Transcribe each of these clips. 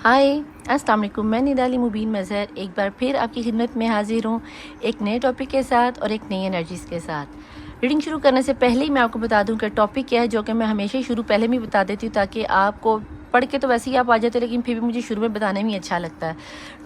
हाय अस्सलाम वालेकुम। मैं निदाली मुबीन मज़हर एक बार फिर आपकी खिदमत में हाजिर हूँ एक नए टॉपिक के साथ और एक नई एनर्जीज़ के साथ। रीडिंग शुरू करने से पहले ही मैं आपको बता दूं कि टॉपिक क्या है, जो कि मैं हमेशा ही शुरू पहले भी बता देती हूँ ताकि आपको पढ़ के तो वैसे ही आप आ जाते हो, लेकिन फिर भी मुझे शुरू में बताने में अच्छा लगता है।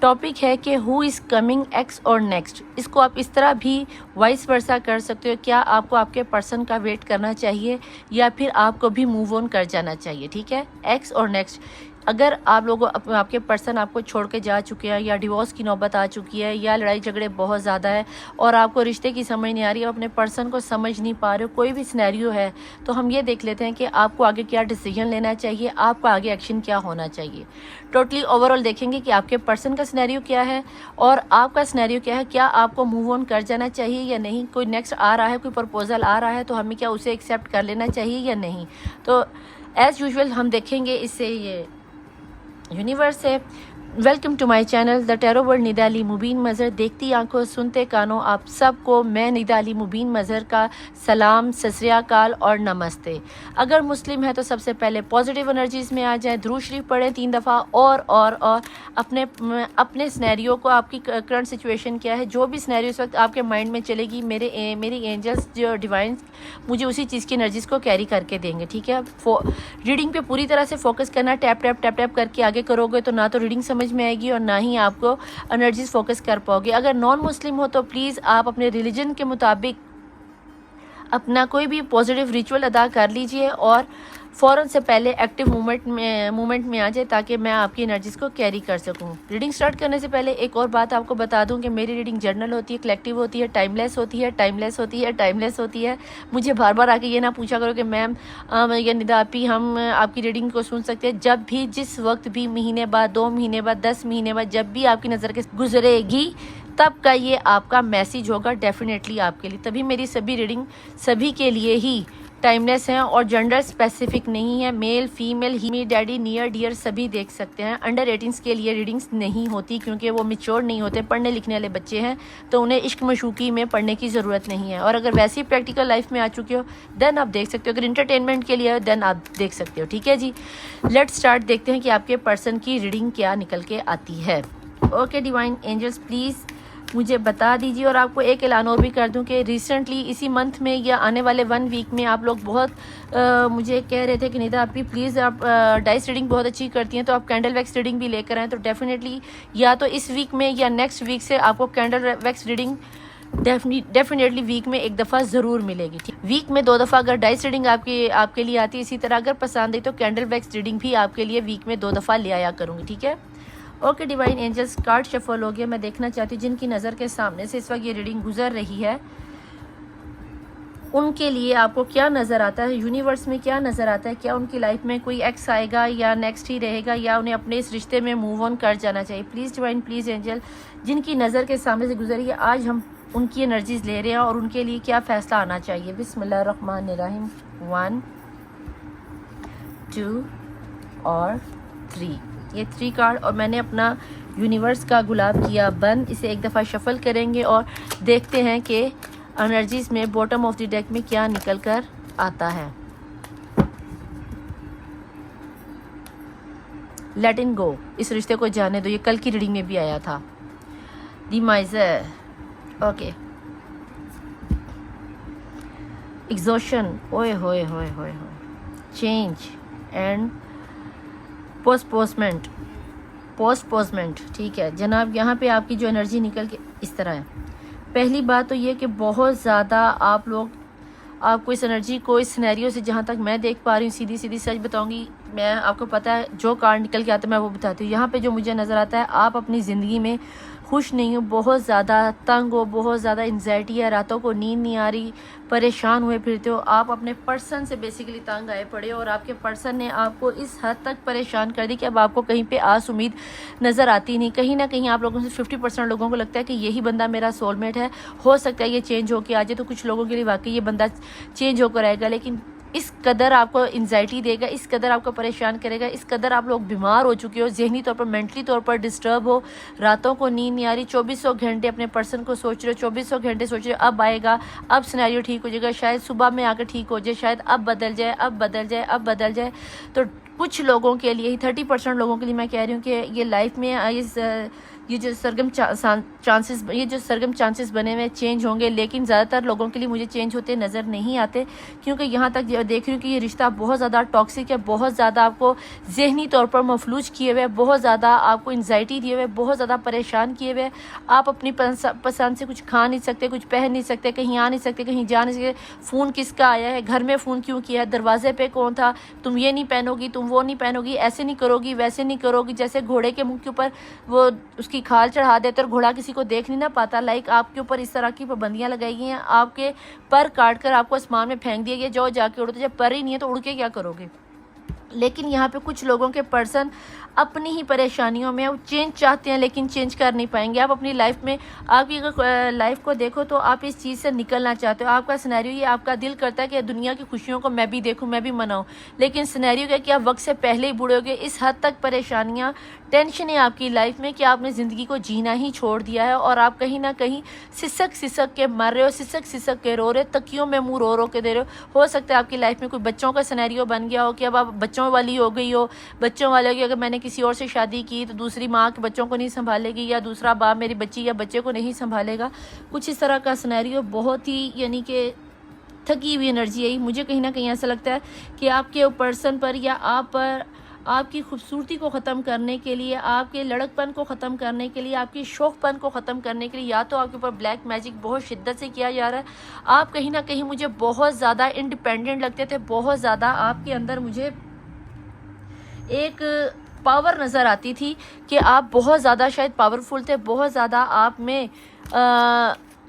टॉपिक है कि हु इज़ कमिंग एक्स और नेक्स्ट। इसको आप इस तरह भी वाइस वर्सा कर सकते हो, क्या आपको आपके पर्सन का वेट करना चाहिए या फिर आपको भी मूव ऑन कर जाना चाहिए। ठीक है, एक्स और नेक्स्ट। अगर आप लोगों आपके पर्सन आपको छोड़ के जा चुके हैं या डिवोर्स की नौबत आ चुकी है या लड़ाई झगड़े बहुत ज़्यादा है और आपको रिश्ते की समझ नहीं आ रही है, अपने पर्सन को समझ नहीं पा रहे हो, कोई भी सिनेरियो है, तो हम ये देख लेते हैं कि आपको आगे क्या डिसीजन लेना चाहिए, आपका आगे एक्शन क्या होना चाहिए। टोटली ओवरऑल देखेंगे कि आपके पर्सन का सिनेरियो क्या है और आपका सिनेरियो क्या है। क्या आपको मूव ऑन कर जाना चाहिए या नहीं। कोई नेक्स्ट आ रहा है, कोई प्रपोजल आ रहा है, तो हमें क्या उसे एक्सेप्ट कर लेना चाहिए या नहीं। तो एज़ यूजुअल हम देखेंगे इससे ये यूनिवर्स है। Welcome to my channel the tarot world निदाली मुबीन मज़हर। देखती आंखों सुनते कानों आप सबको मैं निदाली मुबीन मज़हर का सलाम, सत श्री अकाल और नमस्ते। अगर मुस्लिम है तो सबसे पहले पॉजिटिव एनर्जीज़ में आ जाए, दुरूद शरीफ पढ़ें 3 दफ़ा और अपने सिनेरियो को, आपकी करंट सिचुएशन क्या है, जो भी सिनेरियो इस वक्त आपके माइंड में चलेगी, मेरी एंजल्स जो डिवाइन मुझे उसी चीज़ की एनर्जीज़ को कैरी करके देंगे। ठीक है, रीडिंग पे पूरी तरह से फोकस करना। टैप टैप टैप टैप करके आगे करोगे तो ना तो रीडिंग समझ में आएगी और ना ही आपको एनर्जीज फोकस कर पाओगे। अगर नॉन मुस्लिम हो तो प्लीज़ आप अपने रिलीजन के मुताबिक अपना कोई भी पॉजिटिव रिचुअल अदा कर लीजिए और फ़ौरन से पहले एक्टिव मूवमेंट में आ जाए ताकि मैं आपकी एनर्जीज़ को कैरी कर सकूं। रीडिंग स्टार्ट करने से पहले एक और बात आपको बता दूं कि मेरी रीडिंग जर्नल होती है, कलेक्टिव होती है, टाइमलेस होती है। मुझे बार बार आके ये ना पूछा करो कि मैम या निदा आपी हम आपकी रीडिंग को सुन सकते हैं। जब भी, जिस वक्त भी, महीने बाद, 2 महीने बाद, 10 महीने बाद, जब भी आपकी नज़र के गुजरेगी तब का ये आपका मैसेज होगा डेफिनेटली आपके लिए। तभी मेरी सभी रीडिंग सभी के लिए ही टाइमलेस हैं और जेंडर स्पेसिफिक नहीं है। मेल, फीमेल, ही, डैडी, नियर, डियर सभी देख सकते हैं। अंडर 18 के लिए रीडिंग्स नहीं होती क्योंकि वो मैच्योर नहीं होते, पढ़ने लिखने वाले बच्चे हैं, तो उन्हें इश्क मशूकी में पढ़ने की ज़रूरत नहीं है। और अगर वैसे ही प्रैक्टिकल लाइफ में आ चुके हो देन आप देख सकते हो। अगर इंटरटेनमेंट के लिए हो देन आप देख सकते हो। ठीक है जी, लेट्स स्टार्ट। देखते हैं कि आपके पर्सन की रीडिंग क्या निकल के आती है। ओके डिवाइन एंजल्स प्लीज़ मुझे बता दीजिए। और आपको एक ऐलान और भी कर दूं कि रिसेंटली इसी मंथ में या आने वाले 1 वीक में आप लोग बहुत मुझे कह रहे थे कि निदा आप भी प्लीज़ आप डाइस रीडिंग बहुत अच्छी करती हैं तो आप कैंडल वैक्स रीडिंग भी लेकर आएँ। तो डेफिनेटली या तो इस वीक में या नेक्स्ट वीक से आपको candle wax reading definitely week में 1 दफ़ा ज़रूर मिलेगी। ठीक, वीक में 2 दफ़ा अगर डाइस रीडिंग आपके लिए आती है। इसी तरह अगर पसंद आई तो कैंडल वैक्स रीडिंग भी आपके लिए वीक में 2 दफ़ा ले आया करूँगी। ठीक है, okay divine angels card shuffle हो गया। मैं देखना चाहती हूँ जिनकी नज़र के सामने से इस वक्त ये रीडिंग गुजर रही है उनके लिए आपको क्या नज़र आता है, यूनिवर्स में क्या नज़र आता है। क्या उनकी लाइफ में कोई एक्स आएगा या नेक्स्ट ही रहेगा या उन्हें अपने इस रिश्ते में मूव ऑन कर जाना चाहिए। प्लीज़ डिवाइन, प्लीज़ एंजल, जिनकी नज़र के सामने से गुजरी है आज हम उनकी एनर्जीज ले रहे हैं और उनके लिए क्या फ़ैसला आना चाहिए। बिस्मिल्लाहिर्रहमानिर्रहीम। 1 2 और 3, ये 3 कार्ड और मैंने अपना यूनिवर्स का गुलाब किया बंद। इसे 1 दफ़ा शफल करेंगे और देखते हैं कि एनर्जीज में बॉटम ऑफ द डेक में क्या निकल कर आता है। लेट इन गो, इस रिश्ते को जाने दो। ये कल की रीडिंग में भी आया था। दी माइजर, ओके, एग्जॉशन, ओए होए होए होए, चेंज एंड पोस्टपोजमेंट। ठीक है जनाब, यहाँ पे आपकी जो एनर्जी निकल के इस तरह है। पहली बात तो ये कि बहुत ज़्यादा आपको इस एनर्जी को, इस सिनेरियो से जहाँ तक मैं देख पा रही हूँ, सीधी सीधी सच बताऊँगी, मैं आपको पता है जो कार्ड निकल के आता है मैं वो बताती हूँ। यहाँ पे जो मुझे नज़र आता है आप अपनी ज़िंदगी में खुश नहीं हो, बहुत ज़्यादा तंग हो, बहुत ज़्यादा एंजाइटी है, रातों को नींद नहीं आ रही, परेशान हुए फिरते हो। आप अपने पर्सन से बेसिकली तंग आए पड़े हो और आपके पर्सन ने आपको इस हद तक परेशान कर दी कि अब आपको कहीं पे आस उम्मीद नज़र आती नहीं। कहीं ना कहीं आप लोगों से 50% लोगों को लगता है कि यही बंदा मेरा सोलमेट है, हो सकता है ये चेंज होकर आ जाए। तो कुछ लोगों के लिए वाकई ये बंदा चेंज होकर आएगा, लेकिन इस कदर आपको एंजाइटी देगा, इस कदर आपको परेशान करेगा, इस कदर आप लोग बीमार हो चुके हो, ज़हनी तौर पर, मेंटली तौर पर डिस्टर्ब हो, रातों को नींद नहीं आ रही, 2400 घंटे अपने पर्सन को सोच रहे हो, 2400 घंटे सोच रहे हो अब आएगा, अब सिनेरियो ठीक हो जाएगा, शायद सुबह में आकर ठीक हो जाए, शायद अब बदल जाए, अब बदल जाए, अब बदल जाए। तो कुछ लोगों के लिए ही, 30% लोगों के लिए मैं कह रही हूँ कि ये लाइफ में ये जो सरगम चांसेस बने हुए चेंज होंगे, लेकिन ज़्यादातर लोगों के लिए मुझे चेंज होते नज़र नहीं आते, क्योंकि यहाँ तक देख रही हूँ कि ये रिश्ता बहुत ज़्यादा टॉक्सिक है, बहुत ज़्यादा आपको ज़हनी तौर पर मफलूज किए हुए, बहुत ज़्यादा आपको एंजाइटी दिए हुए, बहुत ज़्यादा परेशान किए हुए। आप अपनी पसंद से कुछ खा नहीं सकते, कुछ पहन नहीं सकते, कहीं आ नहीं सकते, कहीं जा नहीं सकते। फ़ोन किसका आया है, घर में फ़ोन क्यों किया है, दरवाजे पे कौन था, तुम ये नहीं पहनोगी, तुम वो नहीं पहनोगी, ऐसे नहीं करोगी, वैसे नहीं करोगी। जैसे घोड़े के मुँह के ऊपर वो उसकी खाल चढ़ा देते और घोड़ा किसी को देख नहीं ना पाता, लाइक आपके ऊपर इस तरह की पाबंदियाँ लगाई गई हैं, आपके पर काट कर आपको आसमान में फेंक दिया गया, जाओ जाके उड़ो। तो जब पर ही नहीं है तो उड़ के क्या करोगे। लेकिन यहाँ पे कुछ लोगों के पर्सन अपनी ही परेशानियों में चेंज चाहते हैं, लेकिन चेंज कर नहीं पाएंगे। आप अपनी लाइफ में, आपकी अगर लाइफ को देखो तो आप इस चीज़ से निकलना चाहते हो। आपका सिनेरियो ये, आपका दिल करता है कि दुनिया की खुशियों को मैं भी देखूं, मैं भी मनाऊं, लेकिन सिनेरियो क्या कि आप वक्त से पहले ही बूढ़े हो गए। इस हद तक परेशानियाँ, टेंशन है आपकी लाइफ में कि आपने ज़िंदगी को जीना ही छोड़ दिया है और आप कहीं ना कहीं सिसक के मर रहे हो, सिसक के रो रहे हो, तकियों में मुँह रो के दे रहे हो सकता है आपकी लाइफ में कोई बच्चों का सिनेरियो बन गया हो कि अब आप बच्चों वाली हो गई हो, बच्चों वाले कि अगर मैंने किसी और से शादी की तो दूसरी माँ के बच्चों को नहीं संभालेगी, या दूसरा बाप मेरी बच्ची या बच्चे को नहीं संभालेगा। कुछ इस तरह का सिनेरियो, बहुत ही यानी कि थकी हुई एनर्जी है। मुझे कहीं ना कहीं ऐसा लगता है कि आपके पर्सन पर या आप पर आपकी खूबसूरती को ख़त्म करने के लिए, आपके लड़कपन को ख़त्म करने के लिए, आपकी शौकपन को ख़त्म करने के लिए या तो आपके ऊपर ब्लैक मैजिक बहुत शिद्दत से किया जा रहा है। आप कहीं ना कहीं मुझे बहुत ज़्यादा इंडिपेंडेंट लगते थे, बहुत ज़्यादा आपके अंदर मुझे एक पावर नज़र आती थी कि आप बहुत ज़्यादा शायद पावरफुल थे, बहुत ज़्यादा आप में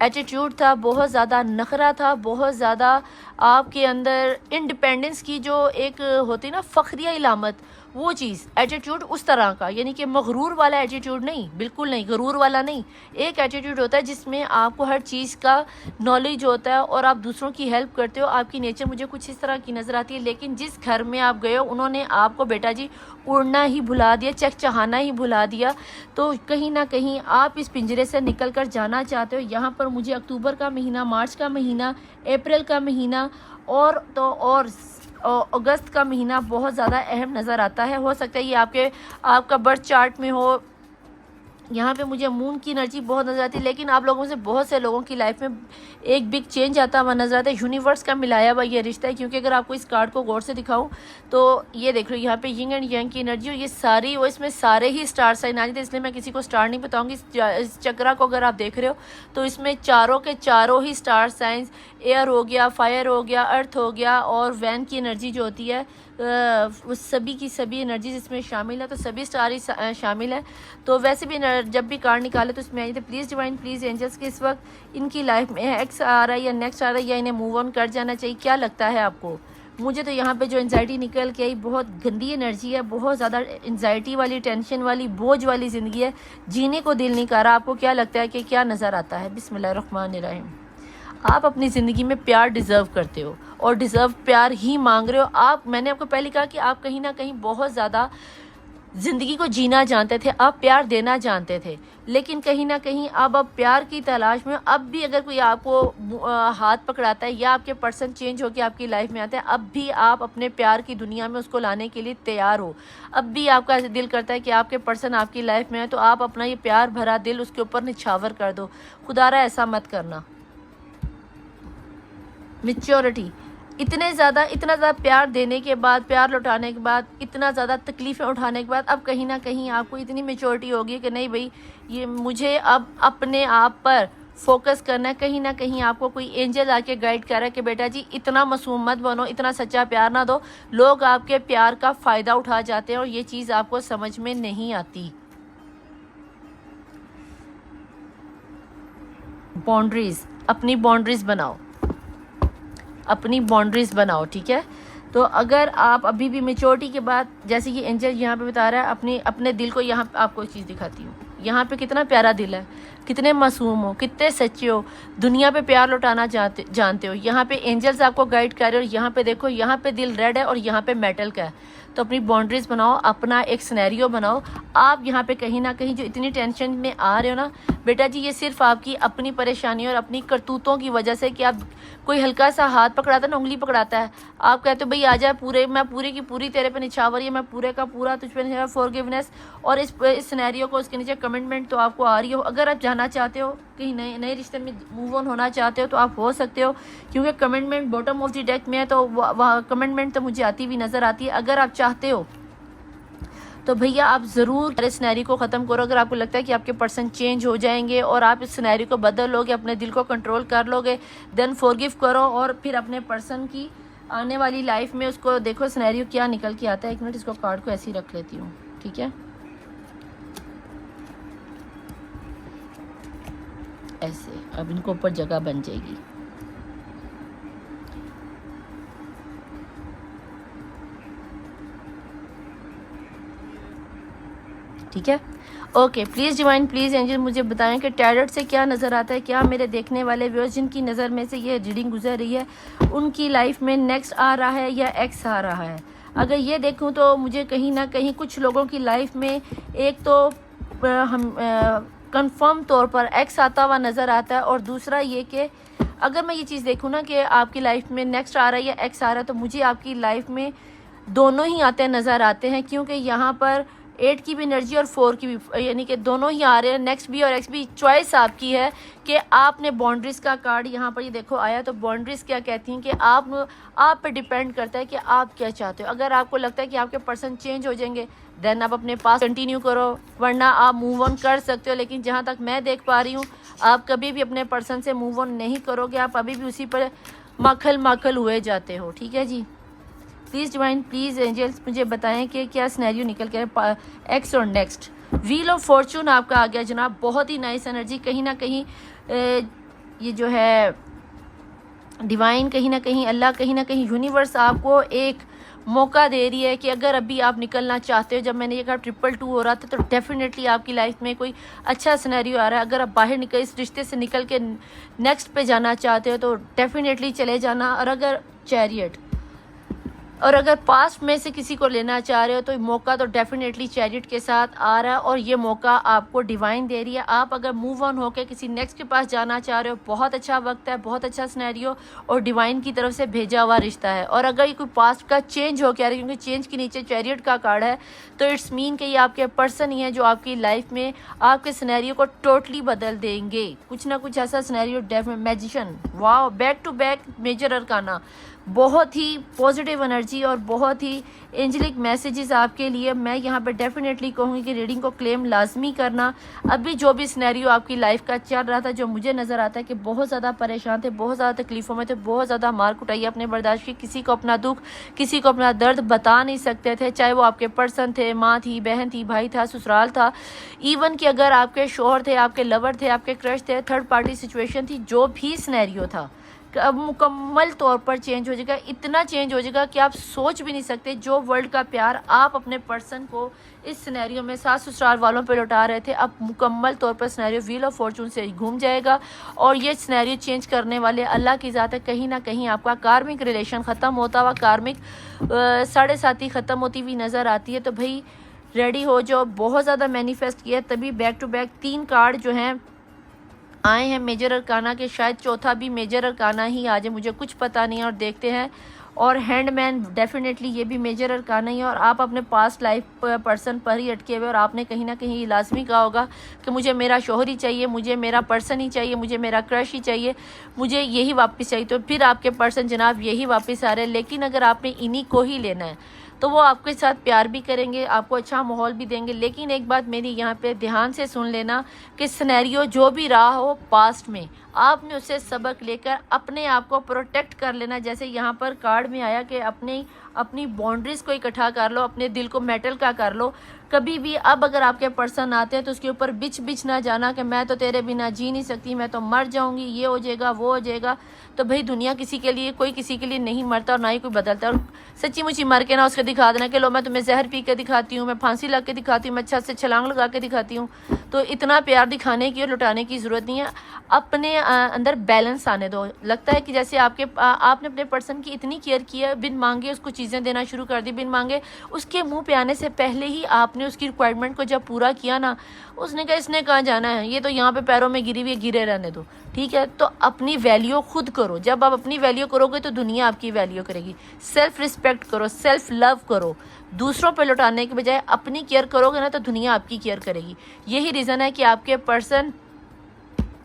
एटीट्यूड था, बहुत ज़्यादा नखरा था, बहुत ज़्यादा आपके अंदर इंडिपेंडेंस की जो एक होती ना फ़ख्रिया इलामत, वो चीज़, एटीट्यूड उस तरह का, यानी कि मगरूर वाला एटीट्यूड नहीं, बिल्कुल नहीं, गरूर वाला नहीं। एक एटीट्यूड होता है जिसमें आपको हर चीज़ का नॉलेज होता है और आप दूसरों की हेल्प करते हो। आपकी नेचर मुझे कुछ इस तरह की नज़र आती है। लेकिन जिस घर में आप गए हो उन्होंने आपको बेटा जी उड़ना ही भुला दिया, चहचहाना ही भुला दिया। तो कहीं ना कहीं आप इस पिंजरे से निकल कर जाना चाहते हो। यहाँ पर मुझे अक्टूबर का महीना, मार्च का महीना, अप्रैल का महीना और अगस्त का महीना बहुत ज़्यादा अहम नज़र आता है। हो सकता है ये आपका बर्थ चार्ट में हो। यहाँ पे मुझे मून की एनर्जी बहुत नज़र आती है, लेकिन आप लोगों से बहुत से लोगों की लाइफ में एक बिग चेंज आता हुआ नज़र आता है। यूनिवर्स का मिलाया हुआ ये रिश्ता है, क्योंकि अगर आपको इस कार्ड को गौर से दिखाऊं तो ये देख लो, यहाँ पे यिंग एंड यांग की एनर्जी और ये सारी, वो इसमें सारे ही स्टार साइन आ जाते हैं, इसलिए मैं किसी को स्टार नहीं बताऊँगी। इस चक्रा को अगर आप देख रहे हो तो इसमें चारों के चारों ही स्टार साइंस, एयर हो गया, फायर हो गया, अर्थ हो गया और वैन की एनर्जी जो होती है, उस सभी की सभी एनर्जीज इसमें शामिल है। तो सभी स्टार ही शामिल है। तो वैसे भी जब भी कार्ड निकाले तो इसमें आई थे प्लीज़ डिवाइन, प्लीज़ एंजल्स के इस वक्त इनकी लाइफ में एक्स आ रहा है या नेक्स्ट आ रहा है या इन्हें मूव ऑन कर जाना चाहिए, क्या लगता है आपको? मुझे तो यहाँ पे जो एंजाइटी निकल के आई, बहुत गंदी एनर्जी है, बहुत ज़्यादा एंजाइटी वाली, टेंशन वाली, बोझ वाली ज़िंदगी है, जीने को दिल नहीं कर रहा। आपको क्या लगता है कि क्या नज़र आता है? बिस्मिल्लाहिर्रहमानिर्रहीम। आप अपनी ज़िंदगी में प्यार डिज़र्व करते हो और डिज़र्व प्यार ही मांग रहे हो। मैंने आपको पहले कहा कि आप कहीं ना कहीं बहुत ज़्यादा ज़िंदगी को जीना जानते थे, आप प्यार देना जानते थे, लेकिन कहीं ना कहीं अब प्यार की तलाश में, अब भी अगर कोई आपको हाथ पकड़ाता है या आपके पर्सन चेंज होकर आपकी लाइफ में आते हैं, अब भी आप अपने प्यार की दुनिया में उसको लाने के लिए तैयार हो। अब भी आपका दिल करता है कि आपके पर्सन आपकी लाइफ में है, तो आप अपना ये प्यार भरा दिल उसके ऊपर निछावर कर दो। खुदारा ऐसा मत करना। मैच्योरिटी, इतना ज़्यादा प्यार देने के बाद, प्यार लौटाने के बाद, इतना ज़्यादा तकलीफ़ें उठाने के बाद, अब कहीं ना कहीं आपको इतनी मैच्योरिटी होगी कि नहीं भाई, ये मुझे अब अपने आप पर फोकस करना है। कहीं ना कहीं आपको कोई एंजल आके गाइड कर रहा है कि बेटा जी इतना मासूम मत बनो, इतना सच्चा प्यार ना दो। लोग आपके प्यार का फ़ायदा उठा जाते हैं और ये चीज़ आपको समझ में नहीं आती। बाउंड्रीज़, अपनी बाउंड्रीज़ बनाओ, अपनी बाउंड्रीज़ बनाओ, ठीक है। तो अगर आप अभी भी मेच्योरिटी के बाद, जैसे कि एंजल यहाँ पे बता रहा है, अपने दिल को, यहाँ आपको एक चीज़ दिखाती हूँ, यहाँ पे कितना प्यारा दिल है। कितने मासूम हो, कितने सच्चे हो, दुनिया पे प्यार लौटाना जानते हो। यहाँ पे एंजल्स आपको गाइड कर रहे हो। यहाँ पे देखो, यहाँ पे दिल रेड है और यहाँ पे मेटल का है। तो अपनी बाउंड्रीज बनाओ, अपना एक सिनेरियो बनाओ। आप यहाँ पे कहीं ना कहीं जो इतनी टेंशन में आ रहे हो ना बेटा जी, ये सिर्फ आपकी अपनी परेशानी और अपनी करतूतों की वजह से कि आप कोई हल्का सा हाथ पकड़ाता है ना, उंगली पकड़ाता है, आप कहते हो भाई आ जा, पूरे मैं पूरी की पूरी तेरे पे निछावर है, मैं पूरे का पूरा तुझ पे फॉरगिवनेस, और इस सिनेरियो को उसके नीचे कमिटमेंट तो आपको आ रही हो। अगर आप जाना चाहते हो, कहीं नए नए रिश्ते में मूव ऑन होना चाहते हो तो आप हो सकते हो, क्योंकि commitment bottom of the deck में है। तो वह कमिटमेंट तो मुझे आती हुई नज़र आती है। अगर आप चाहते हो तो भैया आप ज़रूर इस सिनेरियो को ख़त्म करो। अगर आपको लगता है कि आपके पर्सन चेंज हो जाएंगे और आप इस सिनेरियो को बदल लोगे, अपने दिल को कंट्रोल कर लोगे, देन फॉरगिव करो और फिर अपने पर्सन की आने वाली लाइफ में उसको देखो सिनेरियो क्या निकल के आता है। एक मिनट, इसको कार्ड को ऐसे ही रख लेती हूँ, ठीक है, ऐसे। अब इनको ऊपर जगह बन जाएगी। ठीक है, okay. Please divine, please angel, मुझे बताएं कि टैरोट से क्या नज़र आता है। क्या मेरे देखने वाले व्यूअर्स जिनकी नज़र में से ये रीडिंग गुजर रही है, उनकी लाइफ में नेक्स्ट आ रहा है या एक्स आ रहा है। अगर ये देखूं तो मुझे कहीं ना कहीं कुछ लोगों की लाइफ में एक तो हम कंफर्म तौर पर एक्स आता हुआ नज़र आता है, और दूसरा ये कि अगर मैं ये चीज़ देखूँ ना कि आपकी लाइफ में नेक्स्ट आ रहा है या एक्स आ रहा है, तो मुझे आपकी लाइफ में दोनों ही आते नज़र आते हैं, क्योंकि यहाँ पर 8 की भी एनर्जी और 4 की भी, यानी कि दोनों ही आ रहे हैं। नेक्स्ट भी और एक्स भी। चॉइस आपकी है कि आपने बाउंड्रीज का कार्ड यहाँ पर ये देखो आया। तो बाउंड्रीज क्या कहती हैं कि आप पे डिपेंड करता है कि आप क्या चाहते हो। अगर आपको लगता है कि आपके पर्सन चेंज हो जाएंगे, देन आप अपने पास कंटिन्यू करो, वरना आप मूव ऑन कर सकते हो। लेकिन जहाँ तक मैं देख पा रही हूँ, आप कभी भी अपने पर्सन से मूव ऑन नहीं करोगे, आप अभी भी उसी पर माखल हुए जाते हो। ठीक है जी, प्लीज़ डिवाइन, प्लीज़ एंजल्स, मुझे बताएं कि क्या सिनेरियो निकल के एक्स और नेक्स्ट। व्हील ऑफ फॉर्चून आपका आ गया जनाब, बहुत ही नाइस एनर्जी। कहीं ना कहीं ये जो है डिवाइन, कहीं ना कहीं अल्लाह, कहीं ना कहीं यूनिवर्स आपको एक मौका दे रही है कि अगर अभी आप निकलना चाहते हो। जब मैंने ये कहा 222 हो रहा था, तो डेफिनेटली आपकी लाइफ में कोई अच्छा सिनेरियो आ रहा है। अगर आप बाहर निकल, इस रिश्ते से निकल के नेक्स्ट पे जाना चाहते हो तो डेफिनेटली चले जाना। और अगर चैरियट, और अगर पास्ट में से किसी को लेना चाह रहे हो तो मौका तो डेफिनेटली चैरियट के साथ आ रहा है, और ये मौका आपको डिवाइन दे रही है। आप अगर मूव ऑन होकर किसी नेक्स्ट के पास जाना चाह रहे हो, बहुत अच्छा वक्त है, बहुत अच्छा सिनेरियो और डिवाइन की तरफ से भेजा हुआ रिश्ता है। और अगर ये कोई पास्ट का चेंज हो क्या रहा है, क्योंकि चेंज के नीचे चैरियट का कार्ड है, तो इट्स मीन कि ये आपके पर्सन ही है जो आपकी लाइफ में आपके सिनेरियो को टोटली बदल देंगे। कुछ ना कुछ ऐसा सिनेरियो। मैजिशियन, वाह, back to back major arcana, बहुत ही पॉजिटिव एनर्जी और बहुत ही एंजलिक मैसेजेस आपके लिए। मैं यहाँ पे डेफिनेटली कहूँगी कि रीडिंग को क्लेम लाजमी करना। अभी जो भी सिनेरियो आपकी लाइफ का चल रहा था, जो मुझे नज़र आता है कि बहुत ज़्यादा परेशान थे, बहुत ज़्यादा तकलीफ़ों में थे, बहुत ज़्यादा मार कुटाई अपने बर्दाश्त की, किसी को अपना दुख, किसी को अपना दर्द बता नहीं सकते थे, चाहे वो आपके पर्सन थे, माँ थी, बहन थी, भाई था, ससुराल था, इवन कि अगर आपके शोहर थे, आपके लवर थे, आपके क्रश थे, थर्ड पार्टी सिचुएशन थी, जो भी सिनेरियो था अब मुकम्मल तौर पर चेंज हो जाएगा। इतना चेंज हो जाएगा कि आप सोच भी नहीं सकते। जो वर्ल्ड का प्यार आप अपने पर्सन को इस सिनेरियो में सास ससुराल वालों पे लौटा रहे थे, अब मुकम्मल तौर पर सिनेरियो व्हील ऑफ फॉर्चून से घूम जाएगा। और ये सिनेरियो चेंज करने वाले अल्लाह की ज़ात है। कहीं ना कहीं आपका कार्मिक रिलेशन ख़त्म होता हुआ, कार्मिक 7.5 ख़त्म होती हुई नज़र आती है। तो भाई रेडी हो जाओ, बहुत ज़्यादा मैनिफेस्ट किया, तभी बैक टू बैक 3 कार्ड जो हैं आए हैं मेजर अरकाना के। शायद चौथा भी मेजर अरकाना ही आ जाए, मुझे कुछ पता नहीं है, और देखते हैं। और हैंडमैन, डेफिनेटली ये भी मेजर अरकाना ही है। और आप अपने पास्ट लाइफ पर्सन पर ही अटके हुए, और आपने कहीं ना कहीं ये लाजमी कहा होगा कि मुझे मेरा शोहर ही चाहिए, मुझे मेरा पर्सन ही चाहिए, मुझे मेरा क्रश ही चाहिए, मुझे यही वापस चाहिए। तो फिर आपके पर्सन जनाब यही वापस आ रहे हैं। लेकिन अगर आपने इन्हीं को ही लेना है तो वो आपके साथ प्यार भी करेंगे, आपको अच्छा माहौल भी देंगे। लेकिन एक बात मेरी यहाँ पे ध्यान से सुन लेना कि सिनेरियो जो भी रहा हो पास्ट में, आपने उससे सबक लेकर अपने आप को प्रोटेक्ट कर लेना। जैसे यहाँ पर कार्ड में आया कि अपनी बाउंड्रीज़ को इकट्ठा कर लो, अपने दिल को मेटल का कर लो। कभी भी अब अगर आपके पर्सन आते हैं तो उसके ऊपर बिच ना जाना कि मैं तो तेरे बिना जी नहीं सकती, मैं तो मर जाऊंगी, ये हो जाएगा वो हो जाएगा। तो भाई दुनिया किसी के लिए, कोई किसी के लिए नहीं मरता और ना ही कोई बदलता। और सच्ची मुच्ची मर के ना उसको दिखा देना कि लो मैं तुम्हें जहर पी के दिखाती हूँ, मैं फांसी लगा के दिखाती हूँ, मैं छत से छलांग लगा के दिखाती हूँ। तो इतना प्यार दिखाने की और लुटाने की ज़रूरत नहीं है। अपने अंदर बैलेंस आने दो। लगता है कि जैसे आपने अपने पर्सन की इतनी केयर की है, बिन मांगे उसको चीज़ें देना शुरू कर दी, बिन मांगे उसके मुंह पे आने से पहले ही आपने उसकी रिक्वायरमेंट को जब पूरा किया ना, उसने कहा इसने कहाँ जाना है, ये तो यहाँ पे पैरों में गिरी हुई है, गिरे रहने दो। ठीक है, तो अपनी वैल्यू खुद करो। जब आप अपनी वैल्यू करोगे तो दुनिया आपकी वैल्यू करेगी। सेल्फ रिस्पेक्ट करो, सेल्फ लव करो। दूसरों पे लुटाने के बजाय अपनी केयर करोगे ना तो दुनिया आपकी केयर करेगी। यही रीज़न है कि आपके पर्सन,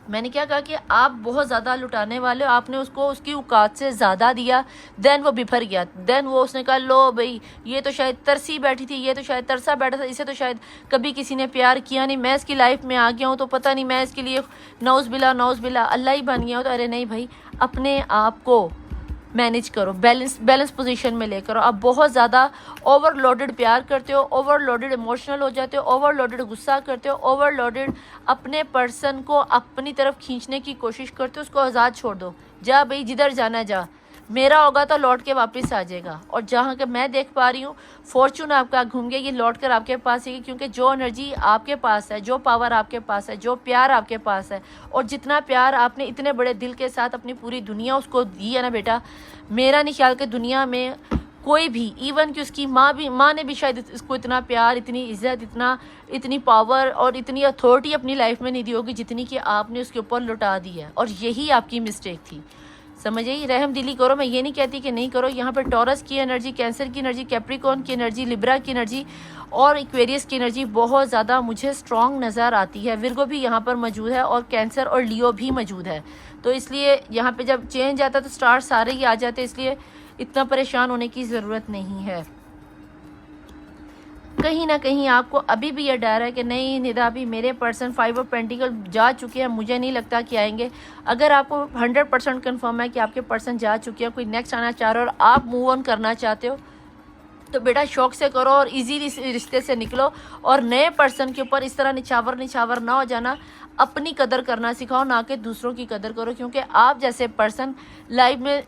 मैंने क्या कहा कि आप बहुत ज़्यादा लुटाने वाले हो। आपने उसको उसकी औकात से ज़्यादा दिया, देन वो बिफर गया। देन वो उसने कहा लो भाई ये तो शायद तरसी बैठी थी, ये तो शायद तरसा बैठा था, इसे तो शायद कभी किसी ने प्यार किया नहीं, मैं इसकी लाइफ में आ गया हूँ तो पता नहीं मैं इसके लिए नौज़ बिला अल्लाह ही बन गया हूँ। तो अरे नहीं भाई, अपने आप को मैनेज करो, बैलेंस पोजीशन में लेकर। आप बहुत ज़्यादा ओवरलोडेड प्यार करते हो, ओवरलोडेड इमोशनल हो जाते हो, ओवरलोडेड गुस्सा करते हो, ओवरलोडेड अपने पर्सन को अपनी तरफ खींचने की कोशिश करते हो। उसको आज़ाद छोड़ दो, जा भाई जिधर जाना जा, मेरा होगा तो लौट के वापस आ जाएगा। और जहाँ के मैं देख पा रही हूँ फॉर्चून आपका घूम गया, ये लौट कर आपके पास आएगी। क्योंकि जो एनर्जी आपके पास है, जो पावर आपके पास है, जो प्यार आपके पास है, और जितना प्यार आपने इतने बड़े दिल के साथ अपनी पूरी दुनिया उसको दी है ना बेटा, मेरा नहीं ख्याल कि दुनिया में कोई भी, इवन कि उसकी माँ ने भी शायद इसको इतना प्यार, इतनी इज्जत, इतनी पावर और इतनी अथॉरिटी अपनी लाइफ में नहीं दी होगी जितनी कि आपने उसके ऊपर लुटा दी है। और यही आपकी मिस्टेक थी। समझिए, रहम दिली करो। मैं ये नहीं कहती कि नहीं करो। यहाँ पर टॉरस की एनर्जी, कैंसर की एनर्जी, कैप्रिकॉर्न की एनर्जी, लिब्रा की एनर्जी और एक्वेरियस की एनर्जी बहुत ज़्यादा मुझे स्ट्रॉन्ग नज़र आती है। विर्गो भी यहाँ पर मौजूद है और कैंसर और लियो भी मौजूद है। तो इसलिए यहाँ पे जब चेंज आता है तो स्टार सारे ही आ जाते हैं, इसलिए इतना परेशान होने की ज़रूरत नहीं है। कहीं ना कहीं आपको अभी भी यह डर है कि नहीं निदा, भी मेरे पर्सन 5 ऑफ पेंटिकल जा चुके हैं, मुझे नहीं लगता कि आएंगे। अगर आपको 100% कन्फर्म है कि आपके पर्सन जा चुके हैं, कोई नेक्स्ट आना चाह रहे हो और आप मूव ऑन करना चाहते हो, तो बेटा शौक से करो और इजीली रिश्ते से निकलो। और नए पर्सन के ऊपर इस तरह निछावर ना हो जाना। अपनी कदर करना सिखाओ, ना कि दूसरों की कदर करो। क्योंकि आप जैसे पर्सन लाइफ में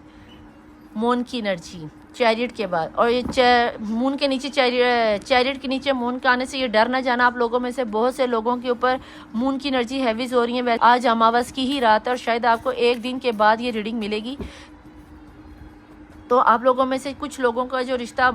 मून की एनर्जी, चैरियट के बाद, और ये मून के नीचे चैरियट के नीचे मून का आने से ये डर ना जाना। आप लोगों में से बहुत से लोगों के ऊपर मून की एनर्जी हैवीज हो रही है। आज अमावस की ही रात है और शायद आपको एक दिन के बाद ये रीडिंग मिलेगी। तो आप लोगों में से कुछ लोगों का जो रिश्ता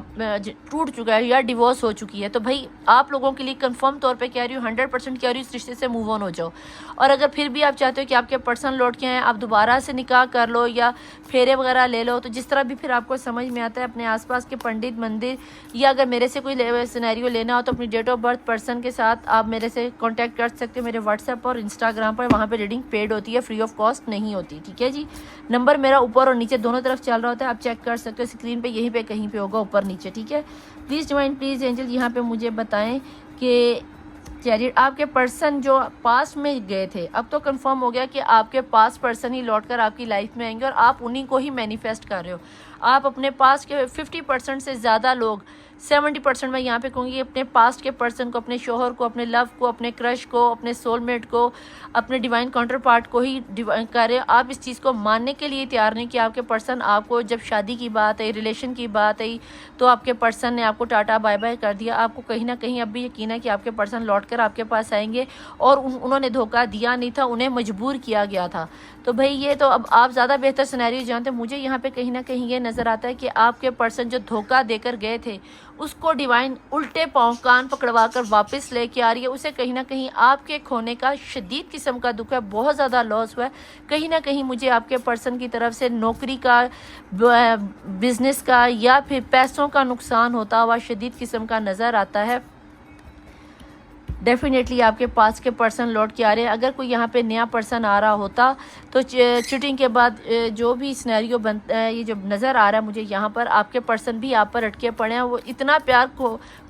टूट चुका है या डिवोर्स हो चुकी है, तो भाई आप लोगों के लिए कंफर्म तौर पे कह रही हूँ, 100% कह रही हूँ, इस रिश्ते से मूव ऑन हो जाओ। और अगर फिर भी आप चाहते हो कि आपके पर्सन लौट के आए, आप दोबारा से निकाह कर लो या फेरे वगैरह ले लो, तो जिस तरह भी फिर आपको समझ में आता है, अपने आसपास के पंडित, मंदिर, या अगर मेरे से कोई सिनेरियो लेना हो तो अपनी डेट ऑफ बर्थ पर्सन के साथ आप मेरे से कॉन्टैक्ट कर सकते हो। मेरे व्हाट्सएप और इंस्टाग्राम पर, वहाँ पर रीडिंग पेड होती है, फ्री ऑफ कॉस्ट नहीं होती। ठीक है जी, नंबर मेरा ऊपर और नीचे दोनों तरफ चल रहा होता है, आप चेक कर सकते हो। स्क्रीन पे यहीं पे कहीं पे होगा, ऊपर नीचे। ठीक है, प्लीज़ डिवाइन, प्लीज़ एंजल, यहाँ पे मुझे बताएं कि चैरियट आपके पर्सन जो पास में गए थे, अब तो कंफर्म हो गया कि आपके पास पर्सन ही लौटकर आपकी लाइफ में आएंगे और आप उन्हीं को ही मैनिफेस्ट कर रहे हो। आप अपने पास के 50% से ज़्यादा लोग, 70% मैं यहाँ पे कहूँगी, अपने पास्ट के पर्सन को, अपने शोहर को, अपने लव को, अपने क्रश को, अपने सोलमेट को, अपने डिवाइन काउंटर पार्ट को ही कर रहे हो। आप इस चीज़ को मानने के लिए तैयार नहीं कि आपके पर्सन आपको, जब शादी की बात आई, रिलेशन की बात आई, तो आपके पर्सन ने आपको टाटा बाय बाय कर दिया। आपको कहीं ना कहीं अब भी यकीन है कि आपके पर्सन लौट कर आपके पास आएंगे और उन्होंने धोखा दिया नहीं था, उन्हें मजबूर किया गया था। तो भाई ये तो अब आप ज़्यादा बेहतर सिनेरियो जानते हैं। मुझे यहाँ पे कहीं ना कहीं ये नज़र आता है कि आपके पर्सन जो धोखा देकर गए थे, उसको डिवाइन उल्टे पाँव कान पकड़वा कर वापस लेके आ रही है। उसे कहीं ना कहीं आपके खोने का शदीद किस्म का दुख है, बहुत ज़्यादा लॉस हुआ है। कहीं ना कहीं मुझे आपके पर्सन की तरफ से नौकरी का, बिजनेस का या फिर पैसों का नुकसान होता हुआ शदीद किस्म का नज़र आता है। डेफिनेटली आपके पास के पर्सन लौट के आ रहे हैं। अगर कोई यहाँ पे नया पर्सन आ रहा होता तो चीटिंग के बाद जो भी सिनेरियो बनता है, ये जो नज़र आ रहा है मुझे यहाँ पर, आपके पर्सन भी आप पर अटके पड़े हैं। वो इतना प्यार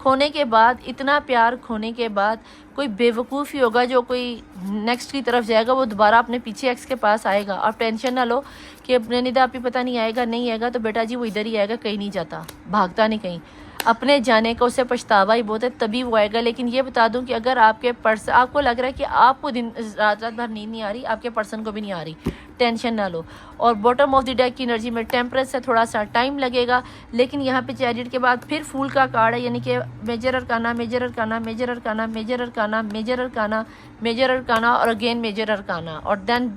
खोने के बाद, इतना प्यार खोने के बाद कोई बेवकूफ़ ही होगा जो कोई नेक्स्ट की तरफ जाएगा, वो दोबारा अपने पीछे एक्स के पास आएगा। आप टेंशन ना लो कि अपने निदा आप ही पता नहीं आएगा, नहीं आएगा तो बेटा जी वो इधर ही आएगा, कहीं नहीं जाता, भागता नहीं कहीं। अपने जाने का उसे पछतावा ही बहुत है, तभी वो आएगा। लेकिन ये बता दूं कि अगर आपके पर्सन, आपको लग रहा है कि आपको दिन रात भर नींद नहीं आ रही, आपके पर्सन को भी नहीं आ रही, टेंशन ना लो। और बॉटम ऑफ द डेक की एनर्जी में टेम्परेंस है, थोड़ा सा टाइम लगेगा। लेकिन यहाँ पे चैरियट के बाद फिर फूल का कार्ड है, यानी कि major arcana, major arcana, major arcana, major arcana, major arcana, major arcana और अगेन मेजर अरकाना और देन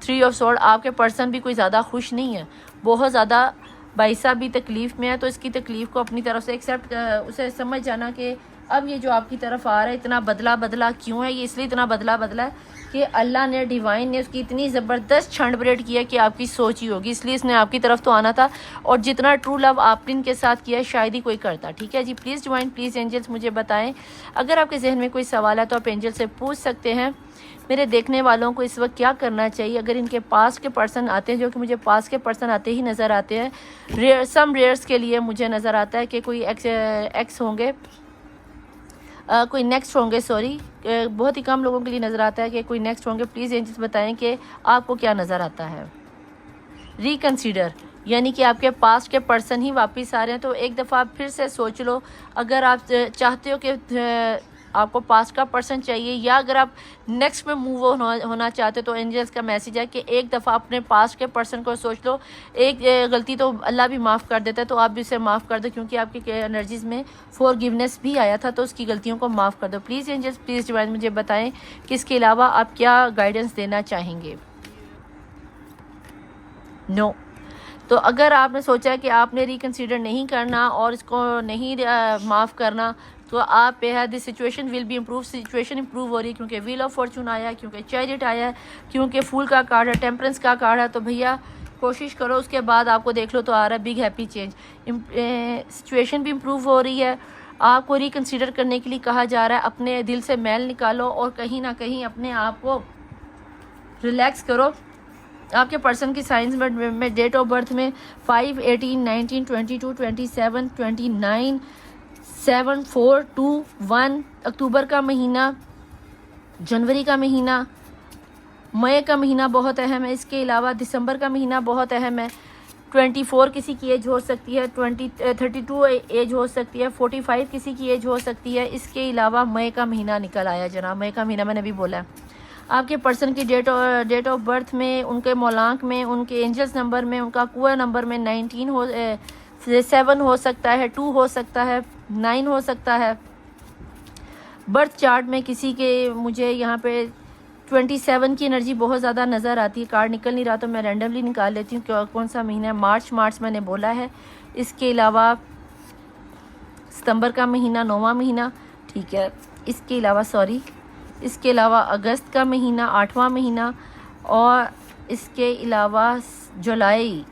3 ऑफ स्वॉर्ड। आपके पर्सन भी कोई ज़्यादा खुश नहीं है, बहुत ज़्यादा भाई साहब भी तकलीफ़ में है। तो इसकी तकलीफ़ को अपनी तरफ से एक्सेप्ट, उसे समझ जाना कि अब ये जो आपकी तरफ आ रहा है इतना बदला क्यों है, ये इसलिए इतना बदला है कि अल्लाह ने, डिवाइन ने उसकी इतनी ज़बरदस्त छंड ब्रेड किया कि आपकी सोच ही होगी, इसलिए इसने आपकी तरफ तो आना था। और जितना ट्रू लव आपने इनके साथ किया है शायद ही कोई करता। ठीक है जी, प्लीज़ डिवाइन, प्लीज़ एंजल्स मुझे बताएं। अगर आपके जहन में कोई सवाल है तो आप एंजल से पूछ सकते हैं। मेरे देखने वालों को इस वक्त क्या करना चाहिए अगर इनके पास के पर्सन आते हैं, जो कि मुझे पास के पर्सन आते ही नज़र आते हैं। सम रेयर्स के लिए मुझे नज़र आता है कि कोई एक्स होंगे, कोई नेक्स्ट होंगे, सॉरी, बहुत ही कम लोगों के लिए नज़र आता है कि कोई नेक्स्ट होंगे। प्लीज़ एंजल्स बताएं कि आपको क्या नज़र आता है। रिकन्सिडर, यानी कि आपके पास के पर्सन ही वापस आ रहे हैं। तो एक दफ़ा फिर से सोच लो, अगर आप चाहते हो कि आपको पास्ट का पर्सन चाहिए या अगर आप नेक्स्ट में मूव होना चाहते हो, तो एंजल्स का मैसेज है कि एक दफ़ा अपने पास्ट के पर्सन को सोच लो। एक गलती तो अल्लाह भी माफ़ कर देता है, तो आप भी उसे माफ़ कर दो, क्योंकि आपकी एनर्जीज़ में फॉरगिवनेस भी आया था, तो उसकी गलतियों को माफ़ कर दो। प्लीज़ एंजल्स, प्लीज़ डिवाइन मुझे बताएं कि इसके अलावा आप क्या गाइडेंस देना चाहेंगे। नो। तो अगर आपने सोचा कि आपने रिकन्सिडर नहीं करना और इसको नहीं माफ़ करना, तो आप पे है this situation will be improve, situation improve हो रही है, क्योंकि व्हील ऑफ फॉर्चून आया है, क्योंकि चैरियट आया है, क्योंकि फूल का कार्ड है, टेम्परेंस का कार्ड है। तो भैया कोशिश करो, उसके बाद आपको देख लो तो आ रहा है बिग हैप्पी चेंज। सिचुएशन भी इम्प्रूव हो रही है, आपको रिकन्सिडर करने के लिए कहा जा रहा है। अपने दिल से मैल निकालो और कहीं ना कहीं अपने आप को रिलैक्स करो। आपके पर्सन की साइंस में डेट ऑफ बर्थ में 5, 18, 19, 22, 27, 29, 7, 4, 2, 1, अक्टूबर का महीना, जनवरी का महीना, मई का महीना बहुत अहम है। इसके अलावा दिसंबर का महीना बहुत अहम है। 24 किसी की एज हो सकती है, 32 एज हो सकती है, 45 किसी की एज हो सकती है। इसके अलावा मई का महीना निकल आया जनाब, मई का महीना मैंने भी बोला है। आपके पर्सन की डेट ऑफ बर्थ में, उनके मौलांक में, उनके एंजल्स नंबर में, उनका कुआ नंबर में 19 हो 7 हो सकता है, 2 हो सकता है, 9 हो सकता है। बर्थ चार्ट में किसी के, मुझे यहाँ पे 27 की एनर्जी बहुत ज़्यादा नज़र आती है। कार्ड निकल नहीं रहा तो मैं रैंडमली निकाल लेती हूँ कौन सा महीना है। मार्च मैंने बोला है। इसके अलावा सितंबर का महीना, 9वां महीना, ठीक है। इसके अलावा अगस्त का महीना, 8वां महीना, और इसके अलावा जुलाई,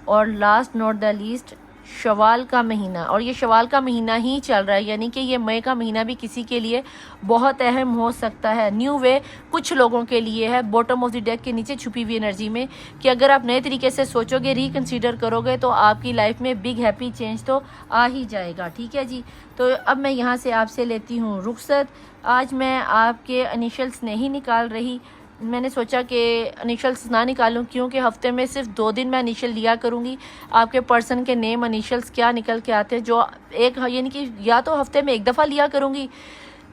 और last not the least Shawwal का महीना। और ये शवाल का महीना ही चल रहा है, यानी कि ये मई का महीना भी किसी के लिए बहुत अहम हो सकता है। न्यू वे कुछ लोगों के लिए है, बॉटम ऑफ द डेक के नीचे छुपी हुई एनर्जी में, कि अगर आप नए तरीके से सोचोगे, रिकन्सिडर करोगे, तो आपकी लाइफ में बिग हैप्पी चेंज तो आ ही जाएगा। ठीक है जी। तो अब मैं यहाँ से आपसे लेती हूँ रुखसत। आज मैं आपके इनिशियल्स नहीं निकाल रही, मैंने सोचा कि इनिशियल्स ना निकालूं, क्योंकि हफ्ते में सिर्फ 2 दिन मैं इनिशियल लिया करूंगी। आपके पर्सन के नेम इनिशियल्स क्या निकल के आते हैं, जो एक, यानी कि या तो हफ्ते में एक दफ़ा लिया करूंगी,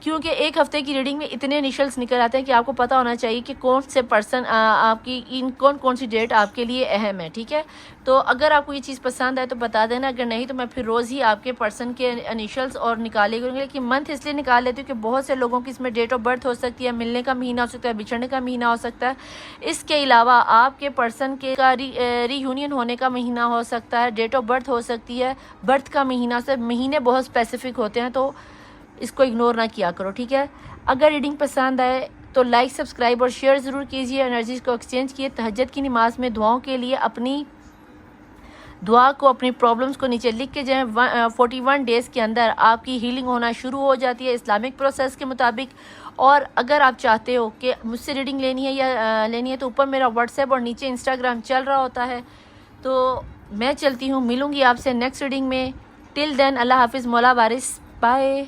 क्योंकि एक हफ्ते की रीडिंग में इतने इनिशियल्स निकल आते हैं कि आपको पता होना चाहिए कि कौन से पर्सन आपकी इन कौन सी डेट आपके लिए अहम है। ठीक है। तो अगर आपको ये चीज़ पसंद आए तो बता देना, अगर नहीं तो मैं फिर रोज़ ही आपके पर्सन के इनिशियल्स और निकाले करूँगी। लेकिन मंथ इसलिए निकाल लेती हूँ कि बहुत से लोगों की इसमें डेट ऑफ बर्थ हो सकती है, मिलने का महीना हो सकता है, बिछड़ने का महीना हो सकता है। इसके अलावा आपके पर्सन के का रीयूनियन होने का महीना हो सकता है, डेट ऑफ बर्थ हो सकती है, बर्थ का महीना से, महीने बहुत स्पेसिफिक होते हैं, तो इसको इग्नोर ना किया करो। ठीक है। अगर रीडिंग पसंद आए तो लाइक, सब्सक्राइब और शेयर ज़रूर कीजिए। एनर्जीज़ को एक्सचेंज किए। तहज्जुद की नमाज में दुआओं के लिए अपनी दुआ को, अपनी प्रॉब्लम्स को नीचे लिख के जाएँ। 41 डेज़ के अंदर आपकी हीलिंग होना शुरू हो जाती है इस्लामिक प्रोसेस के मुताबिक। और अगर आप चाहते हो कि मुझसे रीडिंग लेनी है या लेनी है तो ऊपर मेरा व्हाट्सएप और नीचे इंस्टाग्राम चल रहा होता है। तो मैं चलती हूँ, मिलूँगी आपसे नेक्स्ट रीडिंग में। टिल देन अल्लाह हाफिज़, मौला वारिस, बाय।